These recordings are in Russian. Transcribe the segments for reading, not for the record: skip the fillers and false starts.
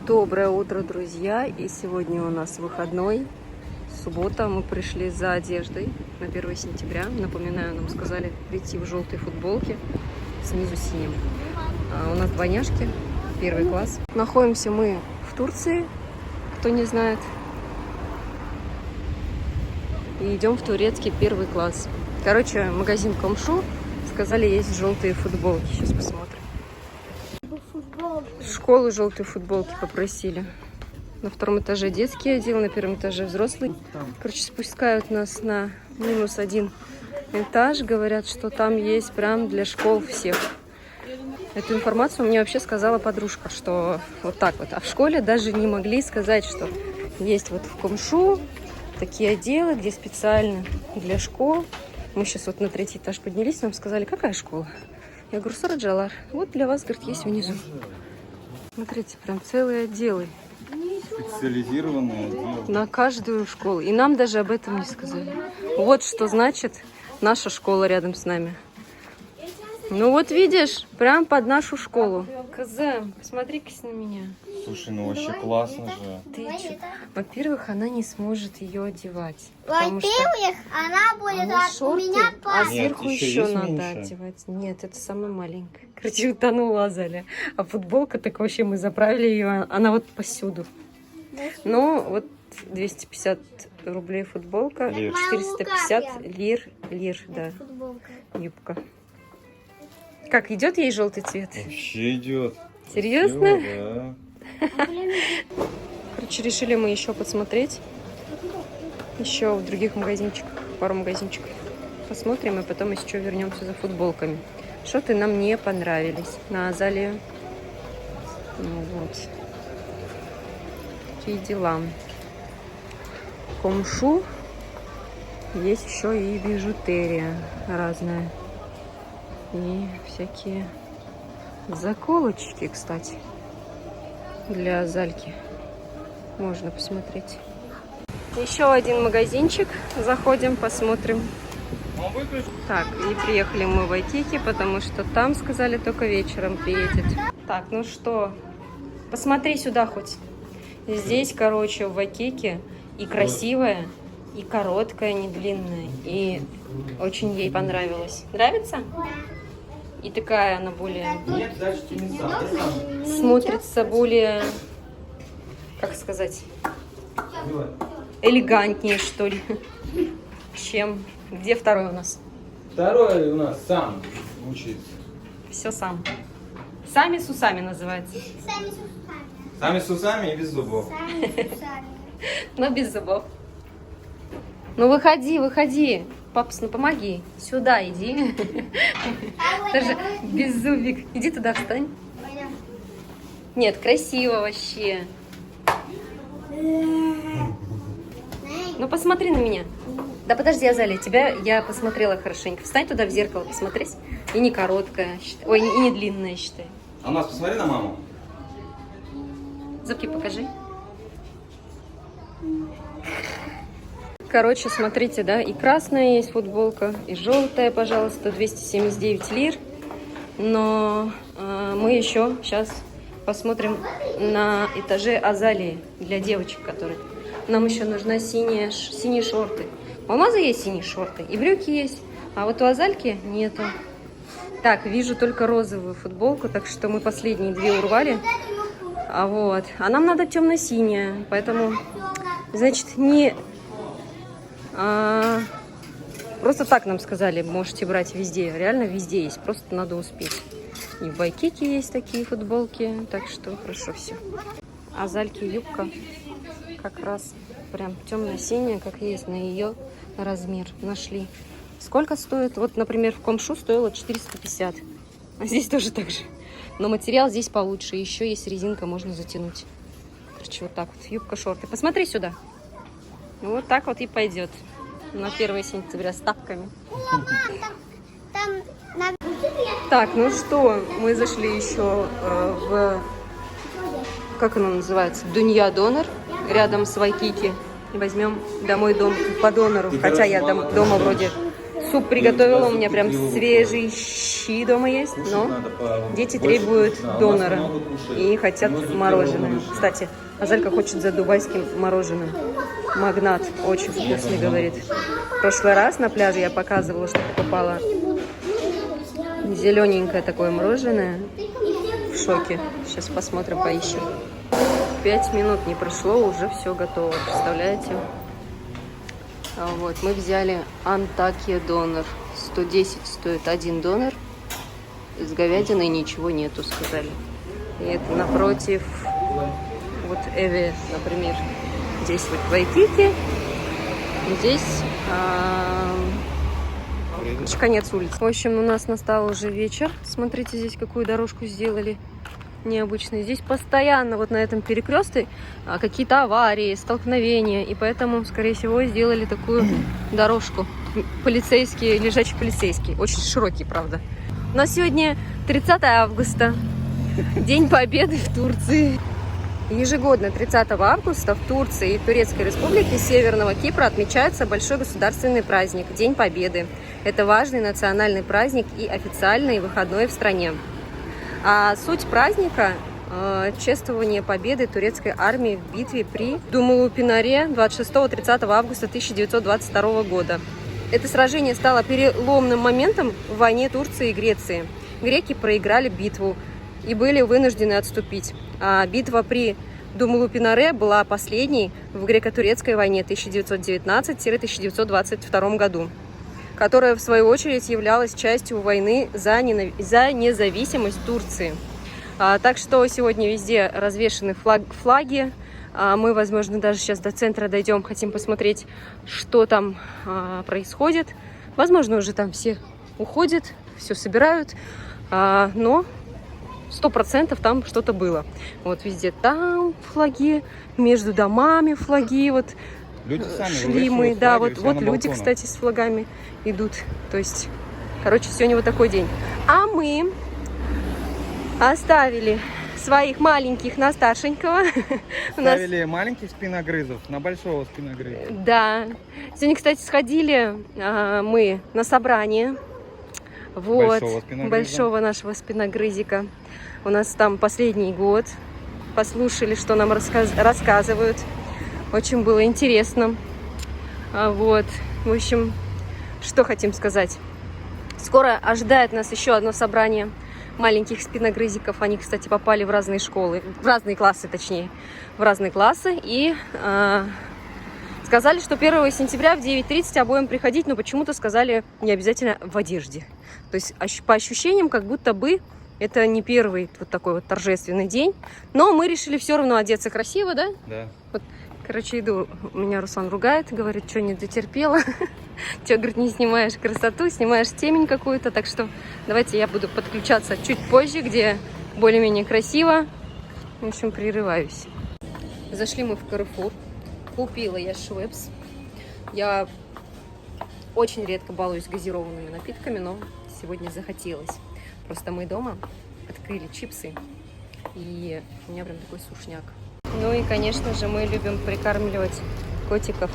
Доброе утро, друзья! И сегодня у нас выходной, суббота. Мы пришли за одеждой на 1 сентября. Напоминаю, нам сказали прийти в желтой футболке, снизу синим. У нас двойняшки, 1 класс. Находимся мы в Турции, кто не знает. И идем в турецкий 1 класс. Короче, магазин Комшу. Сказали, есть желтые футболки. Сейчас посмотрим. В школу желтые футболки попросили. На 2 этаже детский отдел, на 1 этаже взрослый. Короче, спускают нас на -1 этаж. Говорят, что там есть прям для школ всех. Эту информацию мне вообще сказала подружка, что вот так вот. А в школе даже не могли сказать, что есть вот в Комшу такие отделы, где специально для школ. Мы сейчас вот на 3 этаж поднялись, нам сказали, какая школа? Я говорю, Сараджалар. Вот для вас, говорит, есть внизу. Смотрите, прям целые отделы. Специализированные отделы. На каждую школу. И нам даже об этом не сказали. Вот что значит наша школа рядом с нами. Ну вот видишь, прям под нашу школу. Казам, посмотри-ка на меня. Слушай, ну вообще классно же. Ты чё? Во-первых, она не сможет ее одевать. Во-первых, она будет у меня а по... сверху Нет, еще есть надо меньше. одевать. Нет, это самая маленькая. Короче, утонула Азалия. А футболка, так вообще мы заправили ее, она вот повсюду. Ну, вот 250 рублей футболка, Лир. 450 лир, да, юбка. Как, идет ей желтый цвет? Вообще идет. Серьезно? Да. Короче, решили мы еще посмотреть. Еще в других магазинчиках, пару магазинчиков. Посмотрим, и потом еще вернемся за футболками. Что-то нам не понравились на Азалию. Ну вот. Такие дела. В Комшу есть еще и бижутерия разная. И всякие заколочки, кстати, для Азальки. Можно посмотреть. Еще один магазинчик. Заходим, посмотрим. Так, и приехали мы в Вайкики, потому что там, сказали, только вечером приедет. Так, ну что, посмотри сюда хоть. Здесь, короче, в Вайкике и красивая, и короткая, не длинная. И очень ей понравилось. Нравится? И такая она более... Смотрится более... Как сказать? Элегантнее, что ли, чем... Где второй у нас? Второй у нас сам учится. Все сам. Сами с усами называется. Сами с усами и без зубов. Но без зубов. Ну выходи, выходи. Папа, ну помоги. Сюда иди. Даже без зубик. Иди туда, встань. Нет, красиво вообще. Ну посмотри на меня. Да подожди, Азалия, тебя я посмотрела хорошенько. Встань туда в зеркало, посмотрись. И не короткая, считай. Ой, и не длинная, считай. А у нас посмотри на маму. Зубки покажи. Короче, смотрите, да, и красная есть футболка, и желтая, пожалуйста, 279 лир. Но мы еще сейчас посмотрим на этаже Азалии для девочек, которые... Нам еще нужны синие шорты. У Алмаза есть синие шорты, и брюки есть, а вот у Азальки нету. Так, вижу только розовую футболку, так что мы последние 2 урвали. А нам надо темно-синяя, поэтому, значит, не... просто так нам сказали, можете брать везде. Реально везде есть, просто надо успеть. И в Вайкике есть такие футболки, так что хорошо все. Азальки юбка как раз прям темно-синяя, как есть на ее размер. Нашли. Сколько стоит? Вот, например, в Комшу стоило 450. А здесь тоже так же. Но материал здесь получше. Еще есть резинка, можно затянуть. Короче, вот так вот. Юбка, шорты. Посмотри сюда. Вот так вот и пойдет. На 1 сентября с тапками. Так, ну что, мы зашли еще в... Как оно называется? Дунья Донор. Рядом с Вайкики. Возьмем домой по донору. Хотя я дома вроде суп приготовила. У меня прям свежий щи дома есть, но Надо дети больше требуют вкусно, а у нас донора много кушают. и хотят Мы за мороженое. пирогом вышли. Кстати, Азалька хочет за дубайским мороженым. Магнат, очень вкусный, говорит. В прошлый раз на пляже я показывала, что покупала зелененькое такое мороженое. В шоке. Сейчас посмотрим, поищем. 5 минут не прошло, уже все готово. Представляете? Вот, мы взяли Антакия донор. 110 стоит один донор. С говядиной ничего нету, сказали. И это напротив, вот Эве, например. Здесь вот Вайкики. Здесь конец улицы. В общем, у нас настал уже вечер. Смотрите, здесь какую дорожку сделали необычную. Здесь постоянно вот на этом перекрестке какие-то аварии, столкновения. И поэтому, скорее всего, сделали такую дорожку. Полицейские, лежачий полицейский. Очень широкий, правда. У нас сегодня 30 августа. День Победы в Турции. Ежегодно 30 августа в Турции и Турецкой Республике Северного Кипра отмечается большой государственный праздник – День Победы. Это важный национальный праздник и официальный выходной в стране. А суть праздника – чествование победы турецкой армии в битве при Думлупинаре 26-30 августа 1922 года. Это сражение стало переломным моментом в войне Турции и Греции. Греки проиграли битву и были вынуждены отступить. А битва при Думлупинаре была последней в греко-турецкой войне 1919-1922 году, которая в свою очередь являлась частью войны за независимость Турции. Так что сегодня везде развешаны флаги. Мы, возможно, даже сейчас до центра дойдем, хотим посмотреть, что там происходит. Возможно, уже там все уходят, все собирают, но 100% там что-то было. Вот везде там флаги, между домами флаги, вот Люди сами шли мы, вывешивают да, флаги вот у себя на люди, балконах. кстати, с флагами идут. То есть, короче, сегодня вот такой день. А мы оставили своих маленьких на старшенького. У нас... Ставили маленьких спиногрызов на большого спиногрыза. Да. Сегодня, кстати, сходили мы на собрание. Вот. Большого нашего спиногрызика. У нас там последний год. Послушали, что нам рассказывают. Очень было интересно. Вот. В общем, что хотим сказать. Скоро ожидает нас еще одно собрание маленьких спиногрызиков. Они, кстати, попали в разные школы, в разные классы, точнее. В разные классы. И сказали, что 1 сентября в 9:30 обоим приходить, но почему-то сказали не обязательно в одежде. То есть по ощущениям, как будто бы это не первый вот такой вот торжественный день. Но мы решили все равно одеться красиво, да? Да. Вот, короче, иду, меня Руслан ругает, говорит, что не дотерпела. Че, говорит, не снимаешь красоту, снимаешь темень какую-то. Так что давайте я буду подключаться чуть позже, где более-менее красиво. В общем, прерываюсь. Зашли мы в Carrefour. Купила я Швепс. Я очень редко балуюсь газированными напитками, но сегодня захотелось. Просто мы дома открыли чипсы, и у меня прям такой сушняк. Ну и, конечно же, мы любим прикармливать котиков.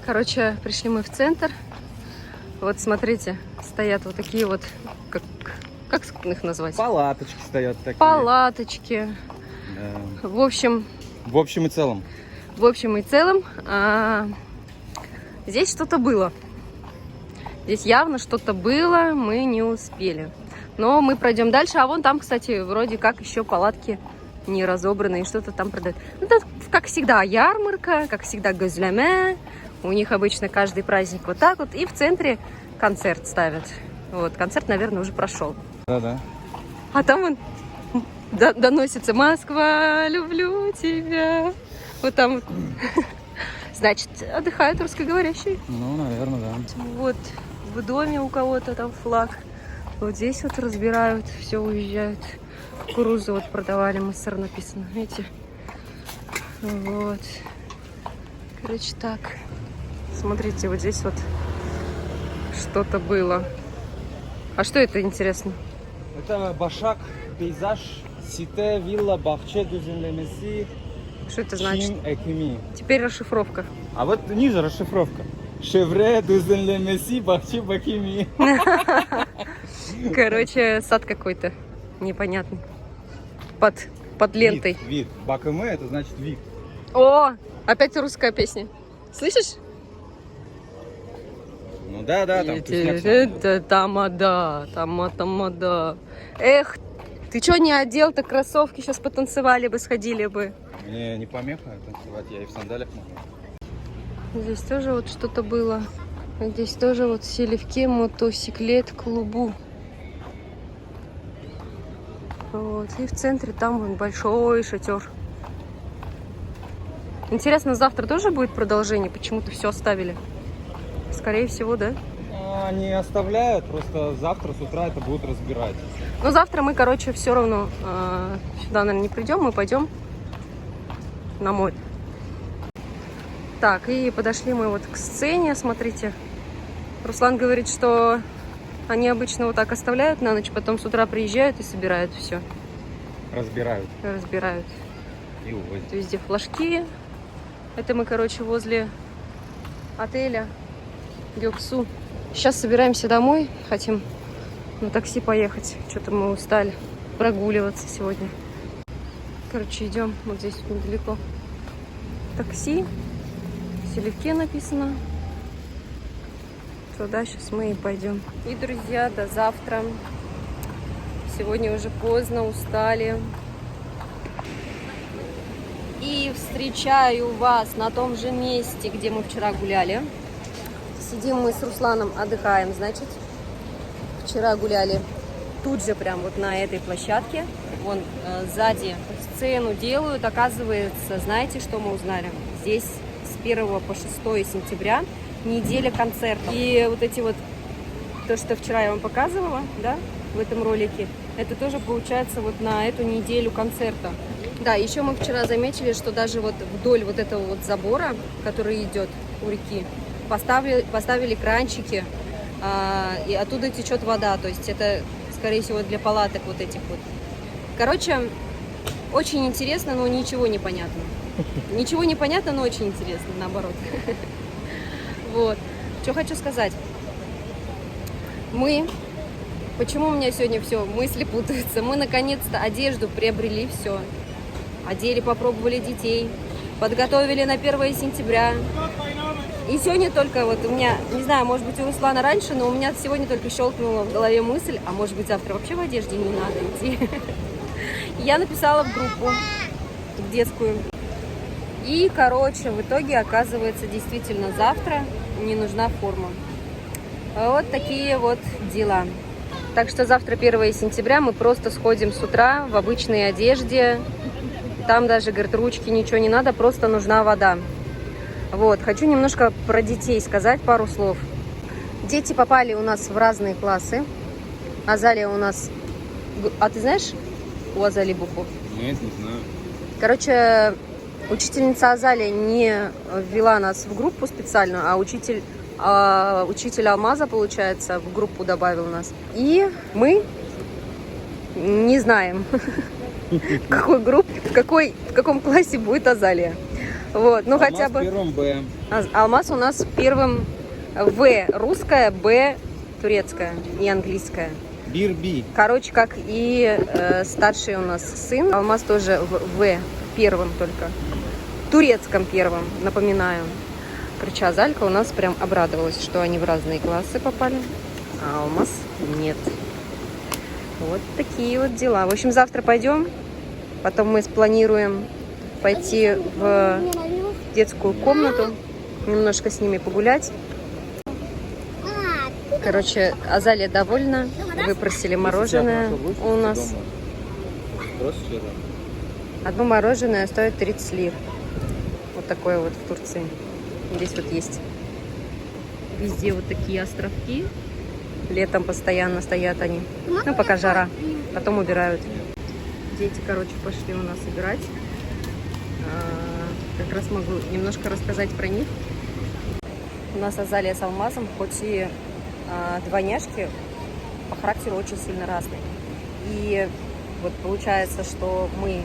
Короче, пришли мы в центр. Вот смотрите, стоят вот такие вот, как их назвать? Палаточки стоят такие. Палаточки. Да. В общем и целом. В общем и целом, здесь что-то было. Здесь явно что-то было, мы не успели. Но мы пройдем дальше. А вон там, кстати, вроде как еще палатки не разобраны, и что-то там продают. Ну, это, как всегда, ярмарка, как всегда, gözleme. У них обычно каждый праздник вот так вот. И в центре концерт ставят. Вот, концерт, наверное, уже прошел. Да-да. А там вон доносится: «Москва, люблю тебя». Вот там вот. Значит, отдыхают русскоговорящие. Ну, наверное, да. Вот в доме у кого-то там флаг. Вот здесь вот разбирают, все уезжают. Кукурузу вот продавали, Мысыр написано, видите? Вот. Короче, так. Смотрите, вот здесь вот что-то было. А что это, интересно? Это Башак, пейзаж, сите, вилла, бахче, düzenlemesi, Что это значит? çim ekimi. Теперь расшифровка. А вот ниже расшифровка. Шевре, Дузенле, Месси, Бахчи, Бахими. Короче, сад какой-то непонятный. Под лентой. Вид. Бакаме это значит вид. О, опять русская песня. Слышишь? Ну да, там вкусняк. Тамада. Эх, ты чё не одел-то кроссовки? Сейчас потанцевали бы, сходили бы. Мне не помеха танцевать, я и в сандалях могу. Здесь тоже вот что-то было. Здесь тоже вот Селевки мотоциклет клубу. Вот. И в центре там вон большой шатер. Интересно, завтра тоже будет продолжение? Почему-то все оставили. Скорее всего, да? Они оставляют, просто завтра с утра это будут разбирать. Ну, завтра мы, короче, все равно сюда, наверное, не придем. Мы пойдем на море. Так, и подошли мы вот к сцене, смотрите. Руслан говорит, что они обычно вот так оставляют на ночь, потом с утра приезжают и собирают все. Разбирают Разбирают. и увозят. Везде флажки. Это мы, короче, возле отеля Гёксу. Сейчас собираемся домой. Хотим на такси поехать. Что-то мы устали прогуливаться сегодня. Короче, идем вот здесь вот недалеко. Такси. В Селевке написано. Туда сейчас мы и пойдем. И, друзья, до завтра. Сегодня уже поздно, устали. И встречаю вас на том же месте, где мы вчера гуляли. Сидим мы с Русланом, отдыхаем, значит. Вчера гуляли тут же, прям вот на этой площадке. Вон сзади сцену делают. Оказывается, знаете, что мы узнали? Здесь с 1 по 6 сентября неделя концертов. И вот эти вот, то, что вчера я вам показывала, да, в этом ролике, это тоже получается вот на эту неделю концерта. Да, еще мы вчера заметили, что даже вот вдоль вот этого вот забора, который идет у реки, поставили кранчики, и оттуда течет вода. То есть это, скорее всего, для палаток вот этих вот. Короче, очень интересно, но ничего не понятно. Ничего не понятно, но очень интересно, наоборот. Вот. Что хочу сказать. Почему у меня сегодня все, мысли путаются? Мы наконец-то одежду приобрели, все. Одели, попробовали детей, подготовили на 1 сентября. И сегодня только вот у меня, не знаю, может быть, у Руслана раньше, но у меня сегодня только щелкнула в голове мысль, а может быть, завтра вообще в одежде не надо идти. Я написала в группу, в детскую. И, короче, в итоге, оказывается, действительно завтра не нужна форма. Вот такие вот дела. Так что завтра 1 сентября мы просто сходим с утра в обычной одежде. Там даже, говорит, ручки, ничего не надо, просто нужна вода. Вот, хочу немножко про детей сказать пару слов. Дети попали у нас в разные классы. Азалия у нас... А ты знаешь у Азалии букву? Нет, не знаю. Короче, учительница Азалия не ввела нас в группу специальную, а учитель Алмаза, получается, в группу добавил нас. И мы не знаем, в какой группе, в каком классе будет Азалия. Вот, ну хотя бы... в первом Б. Алмаз у нас в первом В русская, Б турецкая и английская. Бирби. Короче, как и старший у нас сын. Алмаз тоже в В первом только. Турецком первом, напоминаю. Короче, Азалька у нас прям обрадовалась, что они в разные классы попали, а Алмаз нет. Вот такие вот дела. В общем, завтра пойдем. Потом мы спланируем пойти в детскую комнату, немножко с ними погулять. Короче, Азалия довольна. Выпросили мороженое у нас. Одно мороженое стоит 30 лир. Вот такое вот в Турции. Здесь вот есть везде вот такие островки. Летом постоянно стоят они. Ну, пока жара. Потом убирают. Дети, короче, пошли у нас играть. Как раз могу немножко рассказать про них. У нас Азалия с Алмазом, хоть и двойняшки, по характеру очень сильно разные. И вот получается, что мы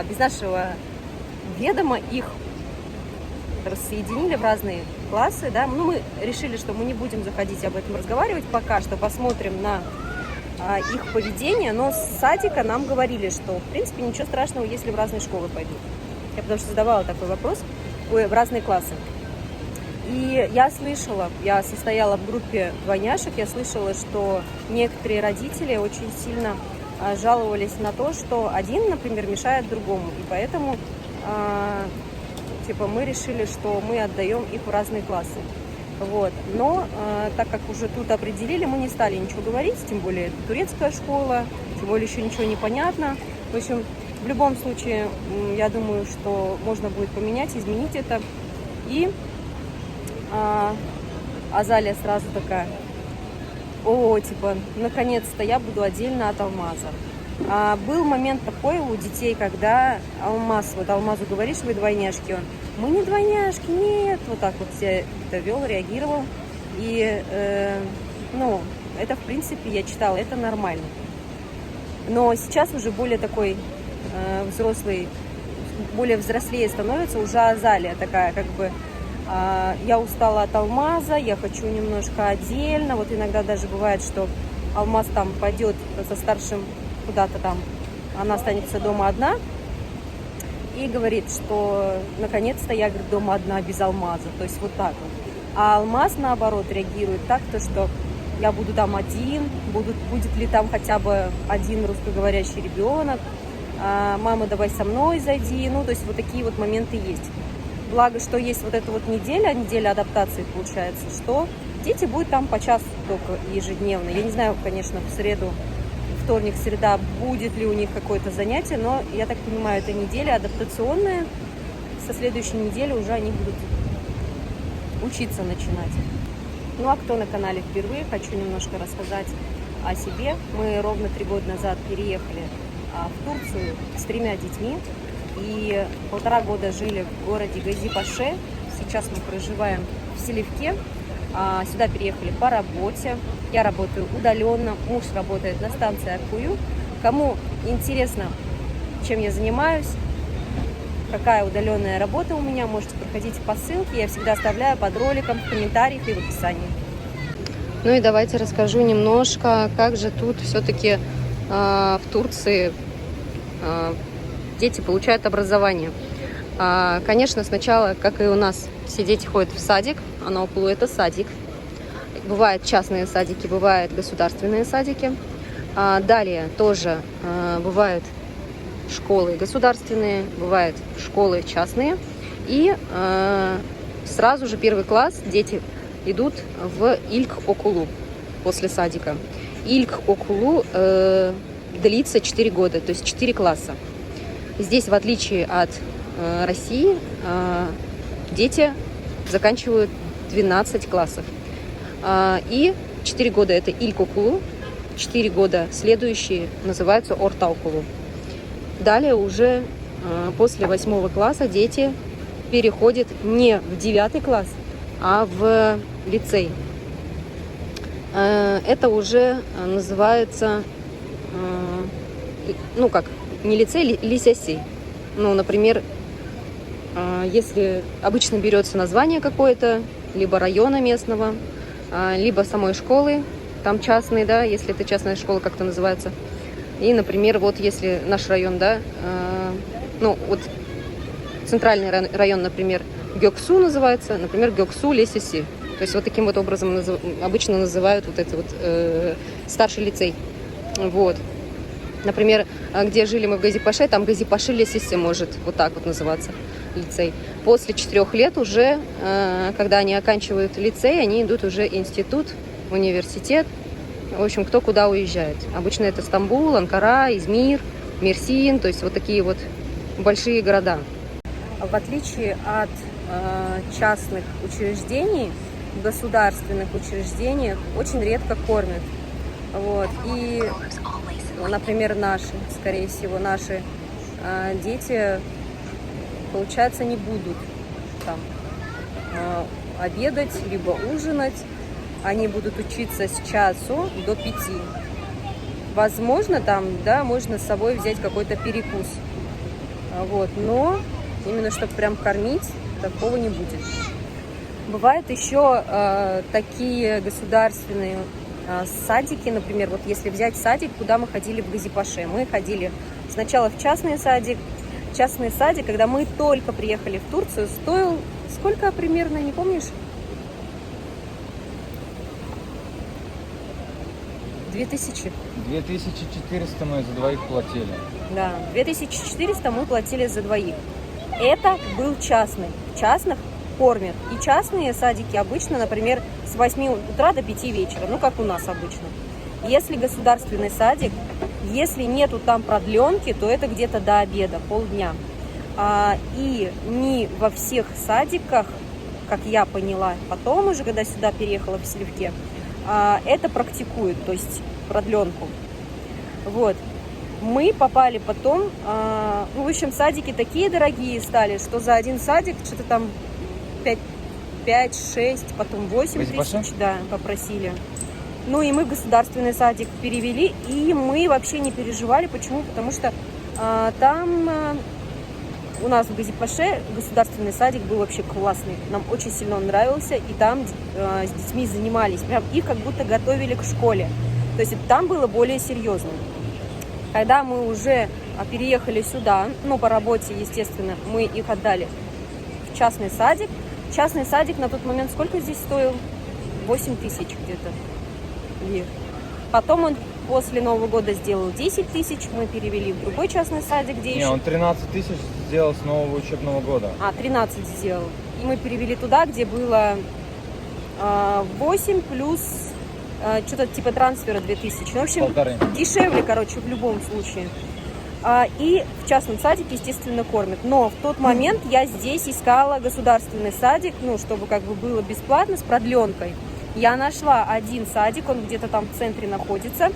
без нашего ведома их рассоединили в разные классы, да, ну, мы решили, что мы не будем заходить об этом разговаривать пока что, посмотрим на их поведение, но с садика нам говорили, что, в принципе, ничего страшного, если в разные школы пойдут. Я потому что задавала такой вопрос, в разные классы. И я слышала, я состояла в группе двойняшек, я слышала, что некоторые родители очень сильно жаловались на то, что один, например, мешает другому, и поэтому типа мы решили, что мы отдаем их в разные классы. Вот. Но так как уже тут определили, мы не стали ничего говорить, тем более это турецкая школа, тем более еще ничего не понятно. В общем, в любом случае, я думаю, что можно будет поменять, изменить это. И Азалия сразу такая: о, типа, наконец-то я буду отдельно от Алмаза. Был момент такой у детей, когда Алмаз, вот Алмазу говоришь, вы двойняшки, он: мы не двойняшки, нет, вот так вот себя это вел, реагировал. И, ну, это, в принципе, я читала, это нормально. Но сейчас уже более такой взрослый, более взрослее становится уже Азалия такая, как бы, я устала от Алмаза, я хочу немножко отдельно. Вот иногда даже бывает, что Алмаз там пойдет со старшим куда-то там, она останется дома одна и говорит, что наконец-то я, говорит, дома одна без Алмаза. То есть вот так вот. А Алмаз, наоборот, реагирует так, то, что я буду там один, будет ли там хотя бы один русскоговорящий ребенок, мама, давай со мной зайди. Ну, то есть вот такие вот моменты есть. Благо, что есть вот эта вот неделя адаптации получается, что дети будут там по часу только ежедневно. Я не знаю, конечно, в среду, вторник, среда, будет ли у них какое-то занятие, но, я так понимаю, это неделя адаптационная. Со следующей недели уже они будут учиться начинать. Ну, а кто на канале впервые, хочу немношко рассказать о себе. Мы ровно 3 года назад переехали в Турцию с 3 детьми. И 1,5 года жили в городе Газипаше. Сейчас мы проживаем в Селивке. Сюда переехали по работе. Я работаю удаленно, муж работает на станции Аккую. Кому интересно, чем я занимаюсь, какая удаленная работа у меня, можете проходить по ссылке. Я всегда оставляю под роликом, в комментариях и в описании. Ну и давайте расскажу немножко, как же тут все-таки в Турции дети получают образование. Конечно, сначала, как и у нас, все дети ходят в садик. Анаокулу — это садик. Бывают частные садики, бывают государственные садики. Далее тоже бывают школы государственные, бывают школы частные. И сразу же 1 класс дети идут в Илк-Окулу после садика. Илк-Окулу длится 4 года, то есть 4 класса. Здесь, в отличие от России, дети заканчивают 12 классов. И 4 года это Илк-Окулу, 4 года следующие называются Ортаокулу. Далее уже после 8 класса дети переходят не в 9 класс, а в лицей. Это уже называется, ну как, не лицей, лисяси. Ну, например, если обычно берется название какое-то, либо района местного, либо самой школы, там частные, да, если это частная школа, как-то называется. И, например, вот если наш район, да, ну, вот центральный район, например, Гёксу называется, например, Гёксу Лесиси. То есть вот таким вот образом обычно называют вот это вот старший лицей. Вот. Например, где жили мы в Газипаше, там Газипаше Лесиси может вот так вот называться лицей. После 4 лет уже, когда они оканчивают лицей, они идут уже в институт, в университет. В общем, кто куда уезжает. Обычно это Стамбул, Анкара, Измир, Мерсин, то есть вот такие вот большие города. В отличие от частных учреждений, в государственных учреждениях очень редко кормят. Вот. И, например, скорее всего, наши дети, получается, не будут там обедать, либо ужинать. Они будут учиться с часу до 5. Возможно, там, да, можно с собой взять какой-то перекус. Вот. Но именно чтобы прям кормить, такого не будет. Бывают еще такие государственные садики, например, вот если взять садик, куда мы ходили в Газипаше. Мы ходили сначала в частный садик. Частный садик, когда мы только приехали в Турцию, стоил сколько примерно, не помнишь? 2000. 2400 мы за двоих платили. Да, 2400 мы платили за двоих. Это был частный. В частных кормят. И частные садики обычно, например, с 8 утра до 5 вечера, ну как у нас обычно. Если государственный садик, если нету там продленки, то это где-то до обеда, полдня. И не во всех садиках, как я поняла, потом уже, когда сюда переехала в Селивке, это практикуют, то есть продленку. Вот. Мы попали потом, в общем, садики такие дорогие стали, что за один садик что-то там 5-6, потом 8 тысяч, да, попросили. Ну и мы в государственный садик перевели, и мы вообще не переживали. Почему? Потому что там у нас в Газипаше государственный садик был вообще классный. Нам очень сильно он нравился, и там с детьми занимались. Прям их как будто готовили к школе. То есть там было более серьезно. Когда мы уже переехали сюда, ну по работе, естественно, мы их отдали в частный садик. Частный садик на тот момент сколько здесь стоил? 8 тысяч где-то. Потом он после Нового года сделал 10 тысяч, мы перевели в другой частный садик, где еще... Не, он 13 тысяч сделал с нового учебного года. 13 сделал. И мы перевели туда, где было 8 плюс что-то типа трансфера 2000. Ну, в общем, 1,5. Дешевле, короче, в любом случае. И в частном садике, естественно, кормят. Но в тот момент я здесь искала государственный садик, ну, чтобы как бы было бесплатно, с продленкой. Я нашла один садик, он где-то там в центре находится,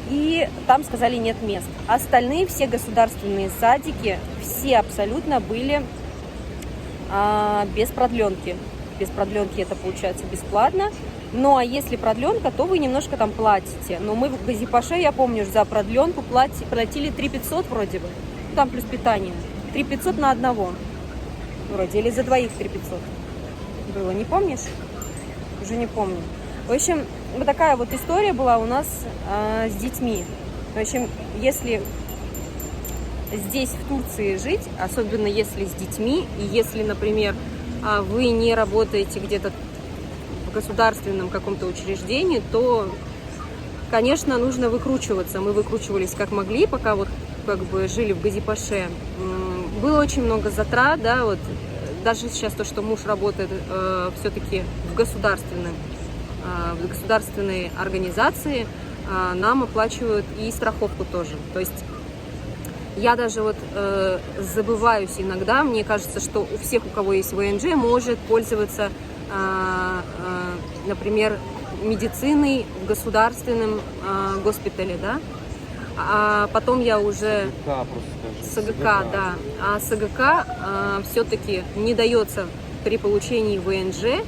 и там сказали нет мест. Остальные все государственные садики, все абсолютно были без продленки. Без продленки это получается бесплатно. Ну а если продленка, то вы немножко там платите. Но мы в Газипаше, я помню, за продленку платили 3500 вроде бы. Там плюс питание. 3500 на одного. Вроде, или за двоих 3500 было, не помнишь? Уже не помню. В общем, вот такая вот история была у нас с детьми. В общем, если здесь, в Турции, жить, особенно если с детьми, и если, например, вы не работаете где-то в государственном каком-то учреждении, то, конечно, нужно выкручиваться. Мы выкручивались как могли, пока вот как бы жили в Газипаше. Было очень много затрат, да, вот. Даже сейчас то, что муж работает все-таки в государственной организации, нам оплачивают и страховку тоже. То есть я даже вот забываюсь иногда, мне кажется, что у всех, у кого есть ВНЖ, может пользоваться, например, медициной в государственном госпитале, да? А потом я уже... СГК, да. А СГК все-таки не дается при получении ВНЖ,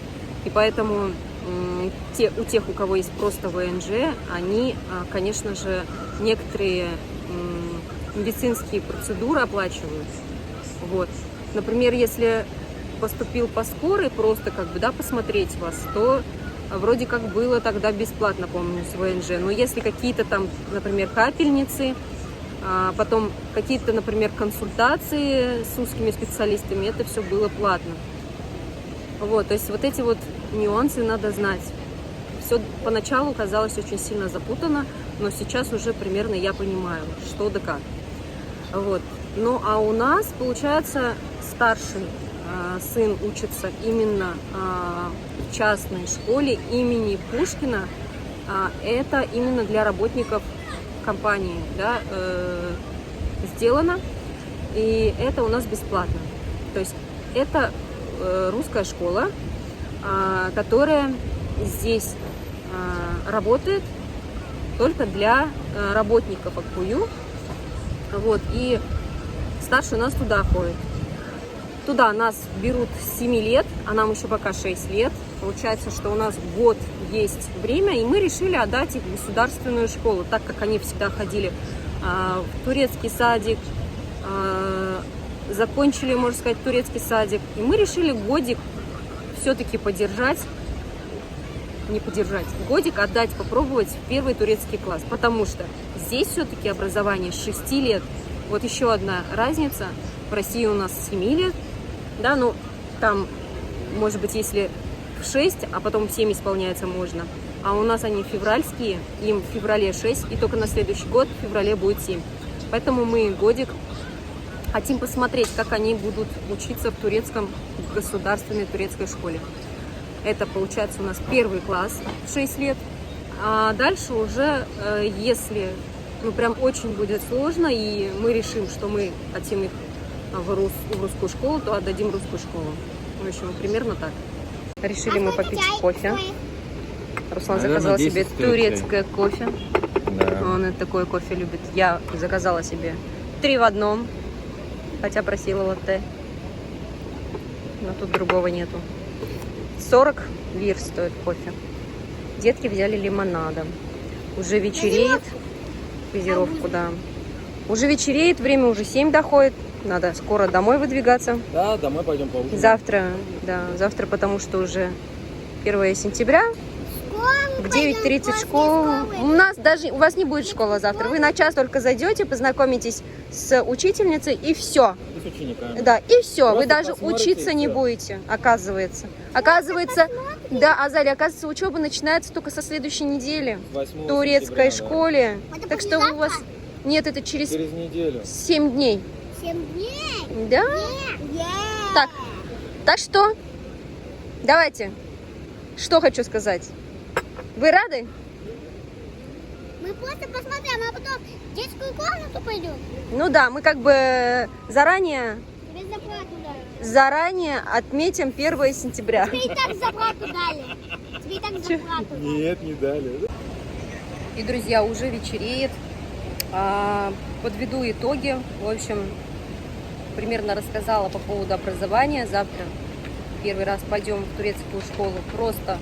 и поэтому у тех, у кого есть просто ВНЖ, они, конечно же, некоторые медицинские процедуры оплачивают. Вот. Например, если поступил по скорой, просто как бы, да, посмотреть вас, то вроде как было тогда бесплатно, помню, с ВНЖ. Но если какие-то там, например, капельницы, потом какие-то, например, консультации с узкими специалистами, это все было платно. Вот, то есть вот эти вот нюансы надо знать. Все поначалу казалось очень сильно запутано, но сейчас уже примерно я понимаю, что да как. Вот. Ну а у нас, получается, старший сын учится именно в частной школе имени Пушкина. Это именно для работников компании, да, сделано, и это у нас бесплатно. То есть это русская школа, которая здесь работает только для работников АКУЮ. Вот, и старший у нас туда ходит. Туда нас берут с 7 лет, а нам еще пока 6 лет. Получается, что у нас год есть время, и мы решили отдать их в государственную школу, так как они всегда ходили в турецкий садик, закончили, можно сказать, турецкий садик. И мы решили годик все-таки годик отдать, попробовать в первый турецкий класс. Потому что здесь все-таки образование с 6 лет. Вот еще одна разница. В России у нас с 7 лет. Да, ну, там, может быть, если в 6, а потом в 7 исполняется, можно. А у нас они февральские, им в феврале 6, и только на следующий год в феврале будет 7. Поэтому мы годик хотим посмотреть, как они будут учиться в турецком, в государственной турецкой школе. Это получается у нас первый класс в 6 лет. А дальше уже, если прям очень будет сложно, и мы решим, что мы хотим их в русскую школу, то отдадим в русскую школу. В общем, примерно так. Решили мы попить кофе. Руслан заказал себе турецкое кофе. Да. Он такой кофе любит. Я заказала себе 3 в одном, хотя просила латте. Но тут другого нету. 40 лир стоит кофе. Детки взяли лимонада. Уже вечереет. Газировку, да. Уже вечереет, время уже 7 доходит. Надо скоро домой выдвигаться. Да, домой пойдем поужинаем. Завтра, потому что уже 1 сентября. В 9:30 школа. У вас не будет школы завтра. Вы на час только зайдете, познакомитесь с учительницей и все. И с учениками. Да, и все. Просто вы даже посмотрите, учиться не всё. будете, оказывается. Оказывается, да, Азалия, оказывается, учеба начинается только со следующей недели. 8 В турецкой сентября, да. школе. Это Так что у вас... послезавтра? Нет, это через Через неделю. 7 дней. 7 дней? Да? Так что, давайте. Что хочу сказать. Вы рады? Мы просто посмотрим, а потом в детскую комнату пойдем. Ну да, мы как бы заранее Тебе зарплату дали. заранее отметим 1 сентября. Тебе и так зарплату дали. Тебе и так зарплату дали. Нет, не дали. И, друзья, уже вечереет. Подведу итоги. В общем, примерно рассказала по поводу образования. Завтра первый раз пойдем в турецкую школу просто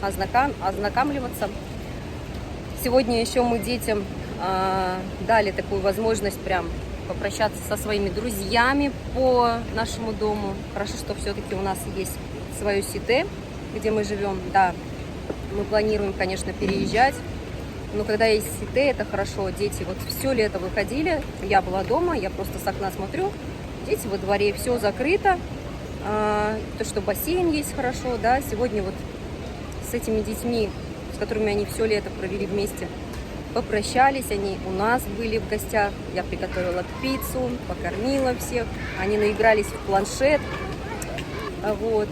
ознакомливаться. Сегодня еще мы детям дали такую возможность прям попрощаться со своими друзьями по нашему дому. Хорошо, что все-таки у нас есть свое сите, где мы живем. Да, мы планируем, конечно, переезжать. Но когда есть сите, это хорошо. Дети вот все лето выходили, я была дома, я просто с окна смотрю, дети во дворе, все закрыто. То, что бассейн есть хорошо, да. Сегодня вот с этими детьми, с которыми они все лето провели вместе, попрощались, они у нас были в гостях. Я приготовила пиццу, покормила всех, они наигрались в планшет. Вот,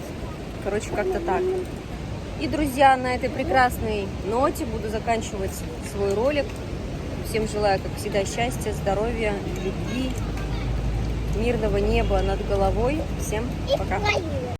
короче, как-то так. И, друзья, на этой прекрасной ноте буду заканчивать свой ролик. Всем желаю, как всегда, счастья, здоровья, любви, мирного неба над головой. Всем пока.